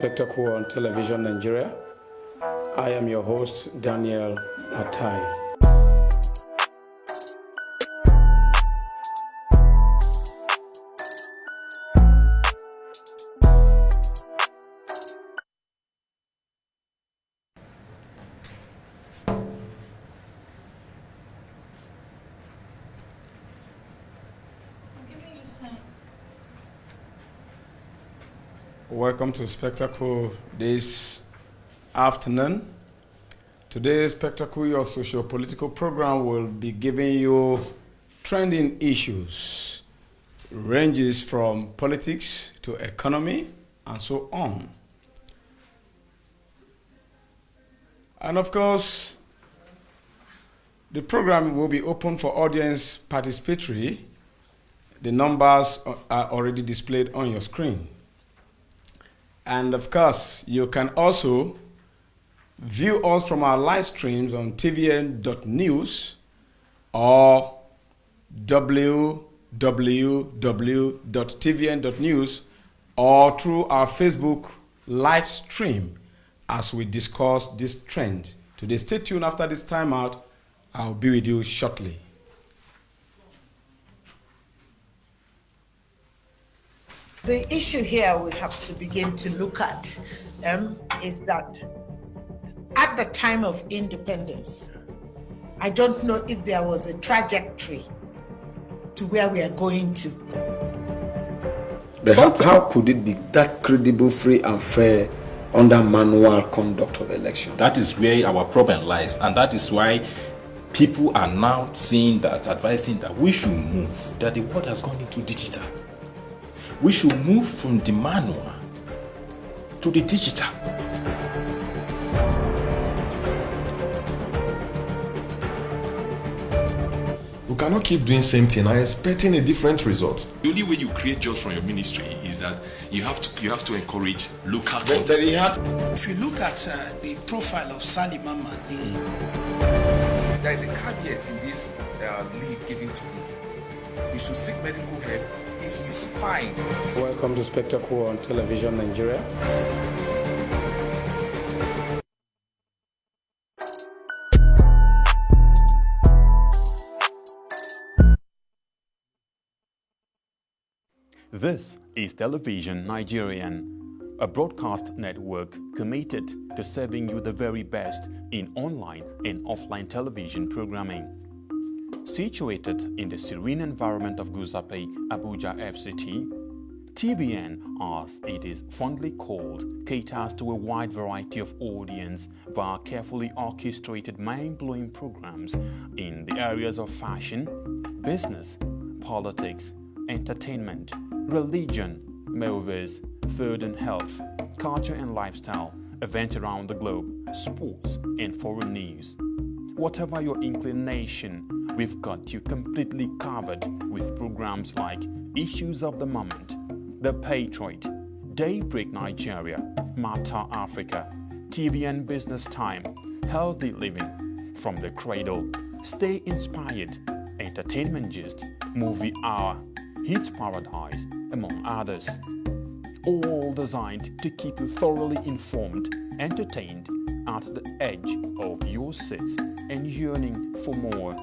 Spectacle on Television Nigeria. I am your host, Daniel Atai. Welcome to Spectacle this afternoon. Today's Spectacle, your socio-political program, will be giving you trending issues, ranges from politics to economy and so on. And of course, the program will be open for audience participatory. The numbers are already displayed on your screen. And of course, you can also view us from our live streams on tvn.news or www.tvn.news or through our Facebook live stream as we discuss this trend. Today, stay tuned. After this timeout, I'll be with you shortly. The issue here we have to begin to look at is that at the time of independence, I don't know if there was a trajectory to where we are going to. But how could it be that credible, free and fair under manual conduct of election? That is where our problem lies, and that is why people are now saying that, advising that we should move, that the world has gone into digital. We should move from the manual to the digital. We cannot keep doing same thing and expecting a different result. The only way you create jobs from your ministry is that you have to encourage local content. If you look at the profile of Sally Mama, there is a caveat in this leave given to him. He should seek medical help if he's fine. Welcome to Spectacle on Television Nigeria. This is Television Nigerian, a broadcast network committed to serving you the very best in online and offline television programming. Situated in the serene environment of Guzape, Abuja FCT, TVN, as it is fondly called, caters to a wide variety of audience via carefully orchestrated mind-blowing programs in the areas of fashion, business, politics, entertainment, religion, movies, food and health, culture and lifestyle, events around the globe, sports and foreign news. Whatever your inclination, we've got you completely covered with programs like Issues of the Moment, The Patriot, Daybreak Nigeria, Matter Africa, TVN Business Time, Healthy Living, From the Cradle, Stay Inspired, Entertainment Gist, Movie Hour, Hits Paradise, among others. All designed to keep you thoroughly informed, entertained, at the edge of your seats and yearning for more.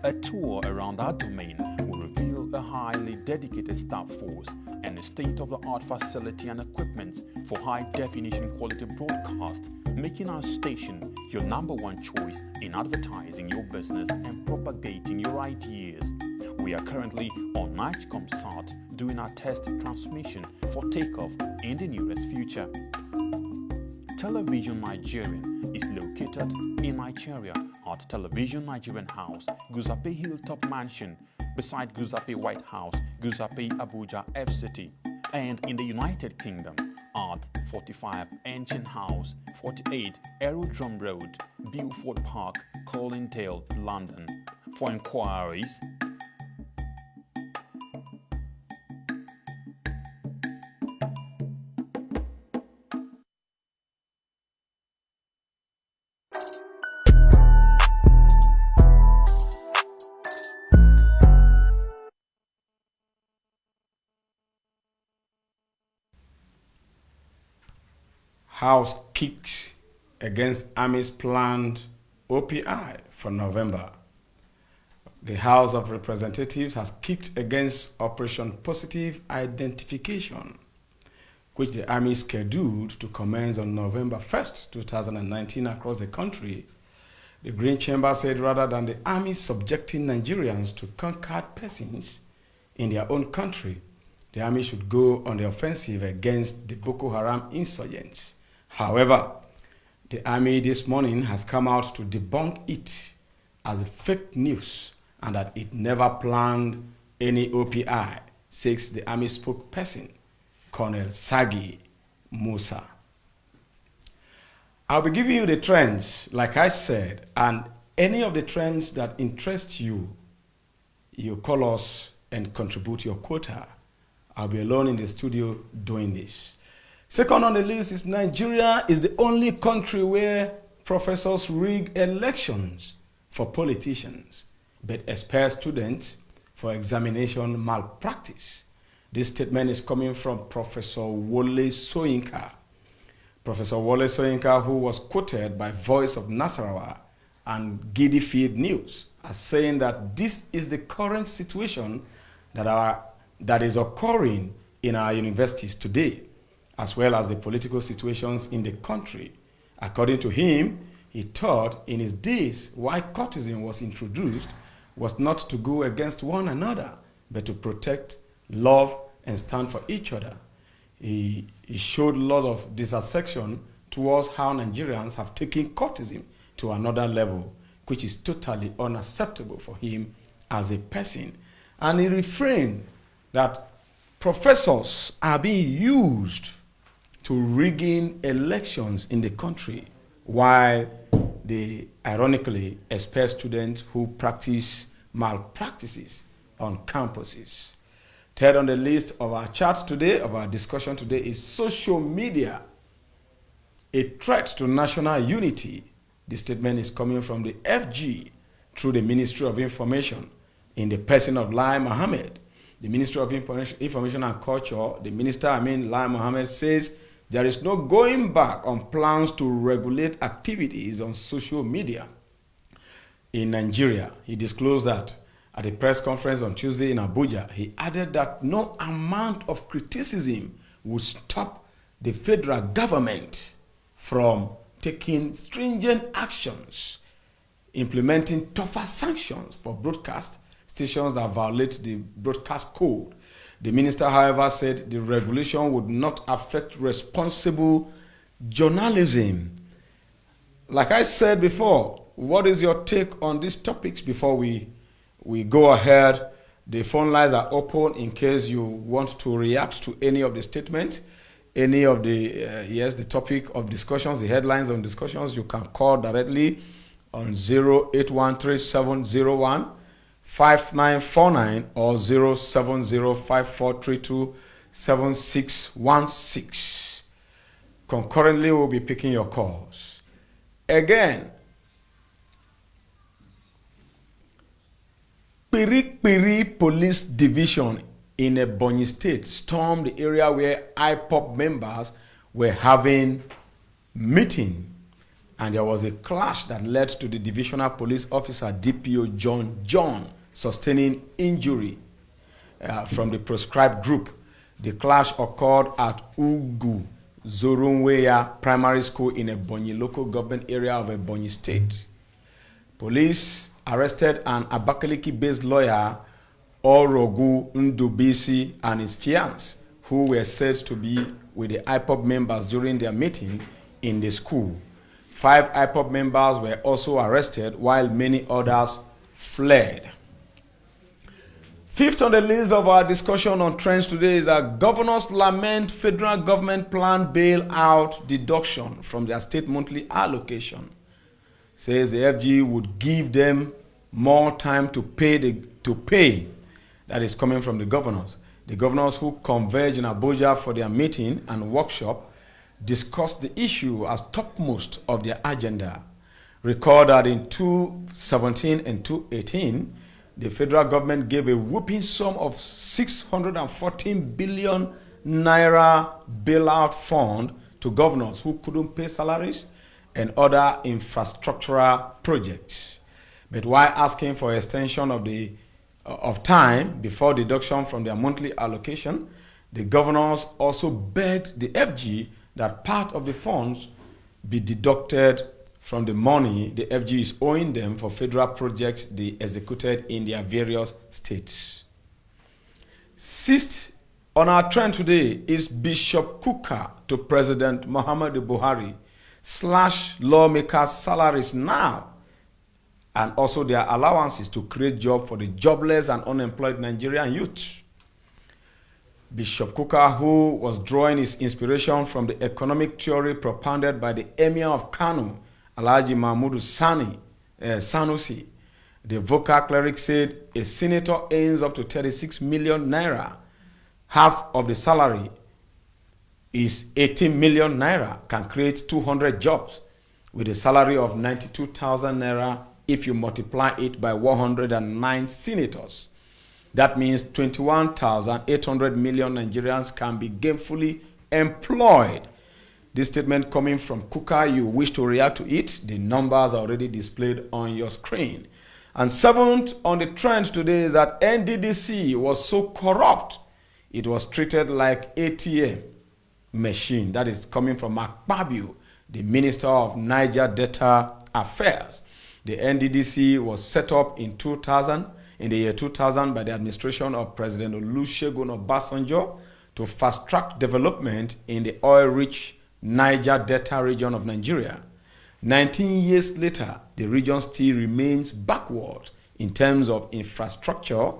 A tour around our domain will reveal a highly dedicated staff force and a state-of-the-art facility and equipment for high-definition quality broadcast, making our station your number one choice in advertising your business and propagating your ideas. We are currently on NightComSat doing our test transmission for takeoff in the nearest future. Television Nigerian is located in Nigeria at Television Nigerian House, Guzape Hilltop Mansion, beside Guzape White House, Guzape Abuja FCT, and in the United Kingdom at 45 Ancient House, 48 Aerodrome Road, Beaufort Park, Colindale, London. For inquiries, House kicks against Army's planned OPI for November. The House of Representatives has kicked against Operation Positive Identification, which the Army is scheduled to commence on November 1st, 2019 across the country. The Green Chamber said rather than the Army subjecting Nigerians to conquered persons in their own country, the Army should go on the offensive against the Boko Haram insurgents. However, the Army this morning has come out to debunk it as fake news and that it never planned any OPI, says the Army spokesperson, Colonel Sagi Musa. I'll be giving you the trends, like I said, and any of the trends that interest you, you call us and contribute your quota. I'll be alone in the studio doing this. Second on the list is Nigeria is the only country where professors rig elections for politicians, but expel students for examination malpractice. This statement is coming from Professor Wole Soyinka. Professor Wole Soyinka, who was quoted by Voice of Nasarawa and Giddy Feed News as saying that this is the current situation that is occurring in our universities today, as well as the political situations in the country. According to him, he thought in his days why courtesan was introduced was not to go against one another, but to protect, love, and stand for each other. He showed a lot of dissatisfaction towards how Nigerians have taken courtesan to another level, which is totally unacceptable for him as a person. And he refrained that professors are being used to rigging elections in the country, while they ironically expel students who practice malpractices on campuses. Third on the list of our chat today, of our discussion today, is social media, a threat to national unity. The statement is coming from the FG through the Ministry of Information in the person of Lai Mohammed. The Ministry of Information and Culture, the Minister Lai Mohammed, says there is no going back on plans to regulate activities on social media in Nigeria. He disclosed that at a press conference on Tuesday in Abuja. He added that no amount of criticism would stop the federal government from taking stringent actions, implementing tougher sanctions for broadcast stations that violate the broadcast code. The minister, however, said the regulation would not affect responsible journalism. Like I said before, what is your take on these topics before we go ahead? The phone lines are open in case you want to react to any of the statements, any of the, the topic of discussions, the headlines on discussions. You can call directly on 0813701 5949 or 07054327616. Concurrently, we'll be picking your calls. Again, Piri Police Division in Ebonyi State stormed the area where IPOP members were having meeting, and there was a clash that led to the divisional police officer DPO John sustaining injury from the proscribed group. The clash occurred at Ugu Zorunweya Primary School in Ebonyi local government area of Ebonyi State. Police arrested an Abakaliki-based lawyer, Orogu Ndubisi, and his fiancé, who were said to be with the IPOP members during their meeting in the school. 5 IPOP members were also arrested, while many others fled. Fifth on the list of our discussion on trends today is that governors lament federal government planned bailout deduction from their state monthly allocation. Says the FG would give them more time to pay. That is coming from the governors. The governors who converged in Abuja for their meeting and workshop discussed the issue as topmost of their agenda. Recall that in 2017 and 2018, the federal government gave a whooping sum of 614 billion naira bailout fund to governors who couldn't pay salaries and other infrastructural projects. But while asking for extension of time before deduction from their monthly allocation, the governors also begged the FG that part of the funds be deducted from the money the FG is owing them for federal projects they executed in their various states. Sixth on our trend today is Bishop Kuka to President Muhammadu Buhari slash lawmakers' salaries now and also their allowances to create jobs for the jobless and unemployed Nigerian youth. Bishop Kuka, who was drawing his inspiration from the economic theory propounded by the Emir of Kano, Alhaji Mahmoud Sanusi, the vocal cleric said a senator earns up to 36 million naira. Half of the salary is 18 million naira, can create 200 jobs with a salary of 92,000 naira if you multiply it by 109 senators. That means 21,800 million Nigerians can be gainfully employed. This statement coming from Kuka, you wish to react to it, the numbers are already displayed on your screen. And seventh on the trend today is that NDDC was so corrupt, it was treated like ATM machine. That is coming from Mark Babu, the Minister of Niger Delta Affairs. The NDDC was set up in the year 2000 by the administration of President Olusegun Obasanjo to fast-track development in the oil-rich Niger Delta region of Nigeria. 19 years later, the region still remains backward in terms of infrastructure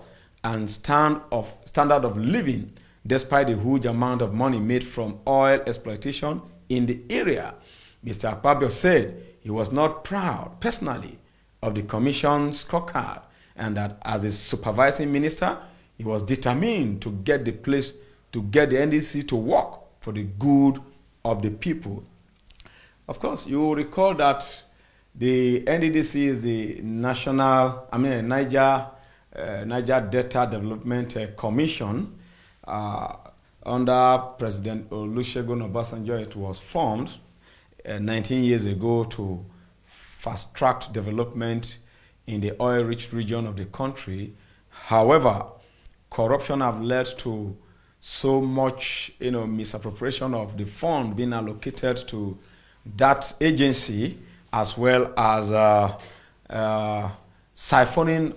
and standard of living, despite the huge amount of money made from oil exploitation in the area. Mr. Akpabio said he was not proud personally of the commission's scorecard and that as a supervising minister, he was determined to get the NDC to work for the good of the people. Of course, you will recall that the NDDC is the Niger Delta Development Commission. Under President Olusegun Obasanjo, it was formed 19 years ago to fast-track development in the oil-rich region of the country. However, corruption have led to so much, misappropriation of the fund being allocated to that agency, as well as siphoning,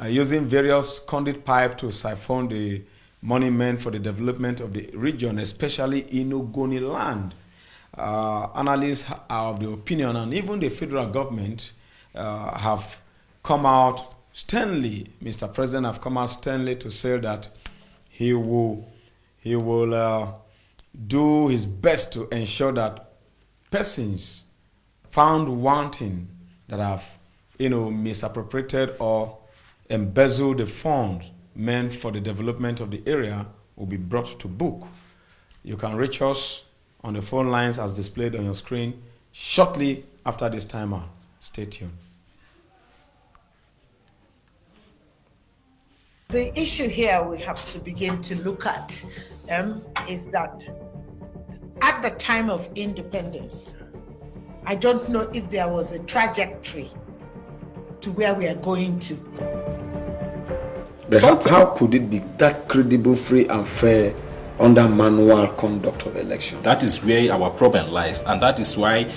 using various conduit pipe to siphon the money meant for the development of the region, especially in Ogoni land. Analysts are of the opinion, and even the federal government have come out sternly. Mr. President have come out sternly to say that he will do his best to ensure that persons found wanting that have misappropriated or embezzled the funds meant for the development of the area will be brought to book. You can reach us on the phone lines as displayed on your screen shortly after this timer. Stay tuned. The issue here we have to begin to look at is that at the time of independence, I don't know if there was a trajectory to where we are going to. But how could it be that credible, free and fair under manual conduct of election? That is where our problem lies, and that is why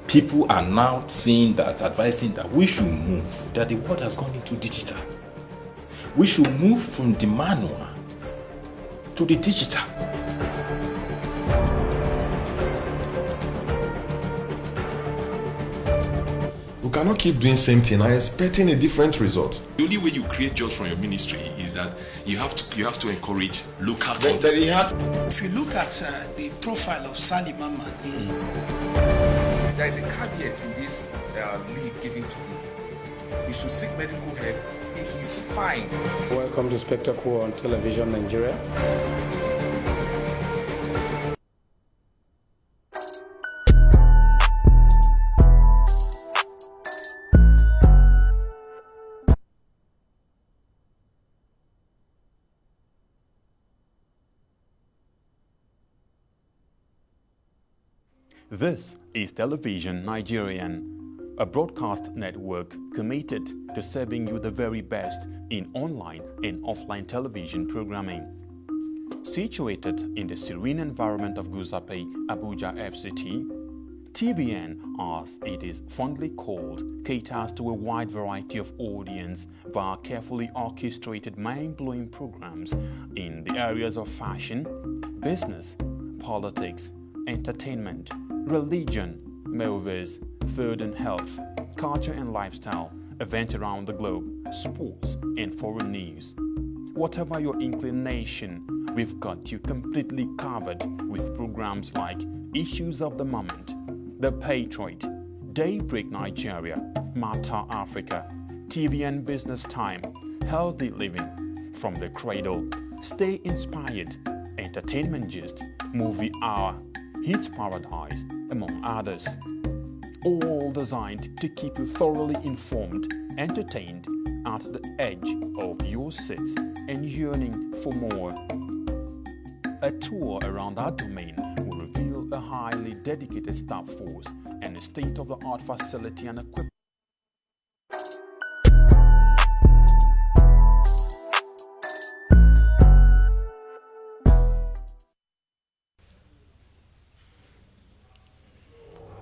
people are now advising that we should move, that the world has gone into digital. We should move from the manual to the digital. We cannot keep doing same thing and expecting a different result. The only way you create jobs from your ministry is that you have to encourage local content. If you look at the profile of Salimama, There is a caveat in this leave given to him. He should seek medical help if he's fine. Welcome to Spectacle on Television Nigeria. This is Television Nigerian, a broadcast network committed to serving you the very best in online and offline television programming. Situated in the serene environment of Guzape, Abuja FCT, TVN, as it is fondly called, caters to a wide variety of audience via carefully orchestrated mind-blowing programs in the areas of fashion, business, politics, entertainment, religion, movies, food and health, culture and lifestyle, events around the globe, sports and foreign news. Whatever your inclination, we've got you completely covered with programs like Issues of the Moment, The Patriot, Daybreak Nigeria, Matter Africa, TVN Business Time, Healthy Living, From the Cradle, Stay Inspired, Entertainment Gist, Movie Hour, Hits Paradise, among others. All designed to keep you thoroughly informed, entertained, at the edge of your seat and yearning for more. A tour around our domain will reveal a highly dedicated staff force and a state-of-the-art facility and equipment.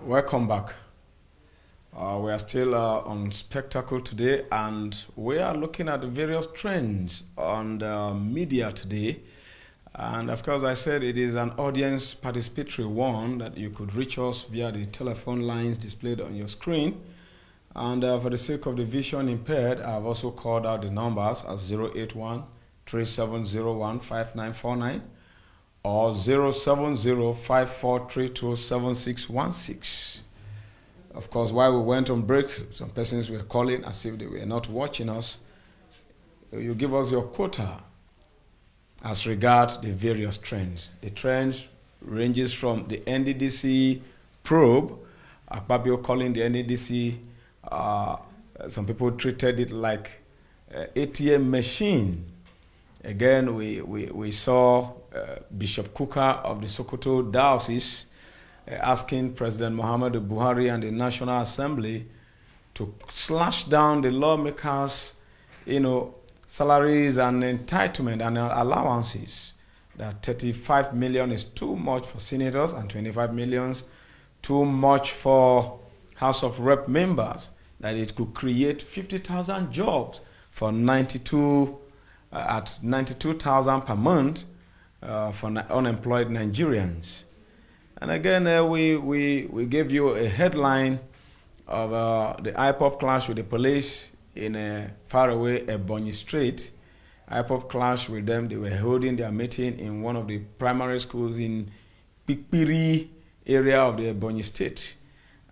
Welcome back. We are still on Spectacle today, and we are looking at the various trends on the media today. And of course, I said it is an audience participatory one that you could reach us via the telephone lines displayed on your screen. And for the sake of the vision impaired, I've also called out the numbers as 081-3701-5949 or 070-5432-7616. Of course, while we went on break, some persons were calling as if they were not watching us. You give us your quota as regards the various trends. The trends ranges from the NDDC probe, Akpabio calling the NDDC, some people treated it like ATM machine. Again, we saw Bishop Kuka of the Sokoto Diocese asking President Muhammadu Buhari and the National Assembly to slash down the lawmakers, salaries and entitlement and allowances. That 35 million is too much for senators and 25 million too much for House of Rep members. That it could create 50,000 jobs for 92,000 per month for unemployed Nigerians. And again, we gave you a headline of the IPOP clash with the police in faraway Ebonyi Street. IPOP clash with them. They were holding their meeting in one of the primary schools in Pikpiri area of the Ebonyi State.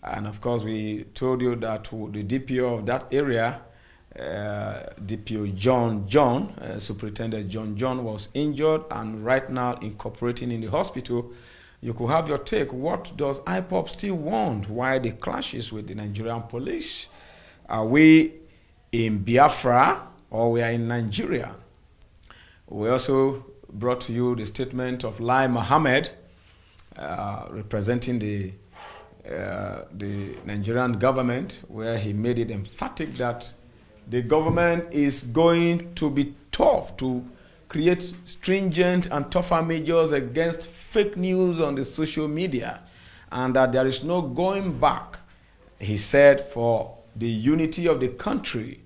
And of course, we told you that the DPO of that area, DPO John, Superintendent John was injured and right now incorporating in the hospital. You could have your take. What does IPOP still want? Why the clashes with the Nigerian police? Are we in Biafra or we are in Nigeria? We also brought to you the statement of Lai Mohammed, representing the Nigerian government, where he made it emphatic that the government is going to be tough to create stringent and tougher measures against fake news on the social media, and that there is no going back, he said, for the unity of the country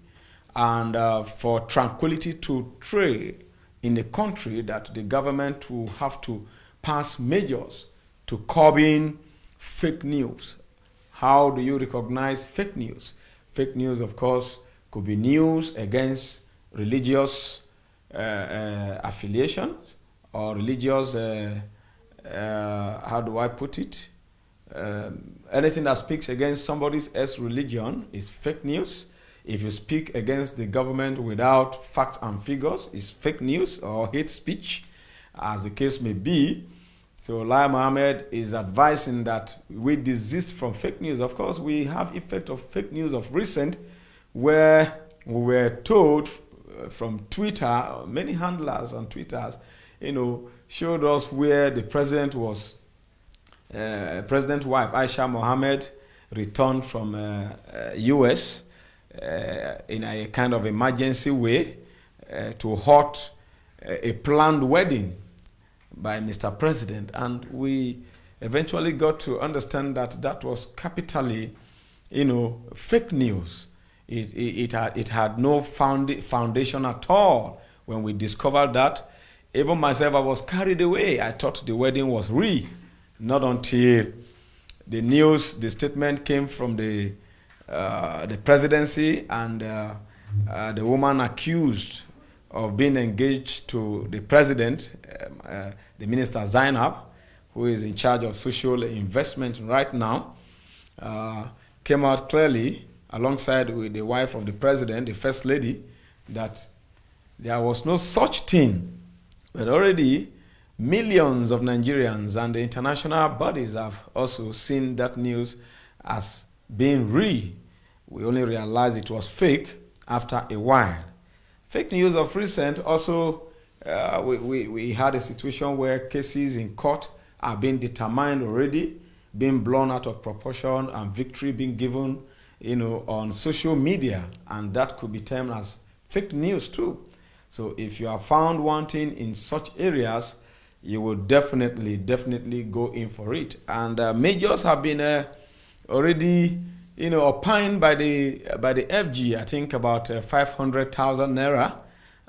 and for tranquility to trade in the country, that the government will have to pass measures to curbing fake news. How do you recognize fake news? Fake news, of course, could be news against religious affiliations or religious, how do I put it? Anything that speaks against somebody's else religion is fake news. If you speak against the government without facts and figures, it's fake news or hate speech, as the case may be. So Lai Mohammed is advising that we desist from fake news. Of course, we have effect of fake news of recent, where we were told from Twitter, many handlers on Twitter, showed us where the president was President's wife, Aisha Mohammed, returned from U.S. In a kind of emergency way to halt a planned wedding by Mr. President. And we eventually got to understand that that was capitally, fake news. It had no foundation at all. When we discovered that, even myself, I was carried away. I thought the wedding was real. Not until the statement came from the presidency, and the woman accused of being engaged to the president, the minister Zainab, who is in charge of social investment right now, came out clearly alongside with the wife of the president, the first lady, that there was no such thing. But already millions of Nigerians and the international bodies have also seen that news as being real. We only realized it was fake after a while. Fake news of recent also, we had a situation where cases in court are being determined already, being blown out of proportion, and victory being given, on social media, and that could be termed as fake news too. So if you are found wanting in such areas, you will definitely go in for it. And measures have been already, opined by the FG. I think about 500,000 naira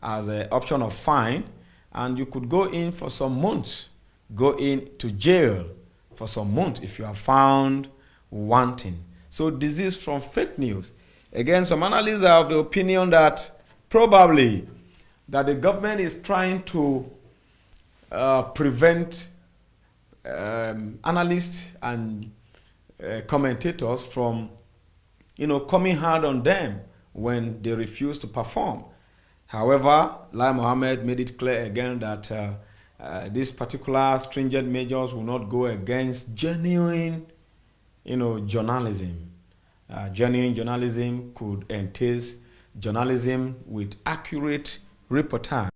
as an option of fine, and you could go in for some months, go into jail for some months if you are found wanting. So this is from fake news. Again, some analysts are of the opinion that probably that the government is trying to prevent analysts and commentators from, coming hard on them when they refuse to perform. However, Lai Mohammed made it clear again that these particular stringent measures will not go against genuine, journalism. Genuine journalism could entail journalism with accurate reportage.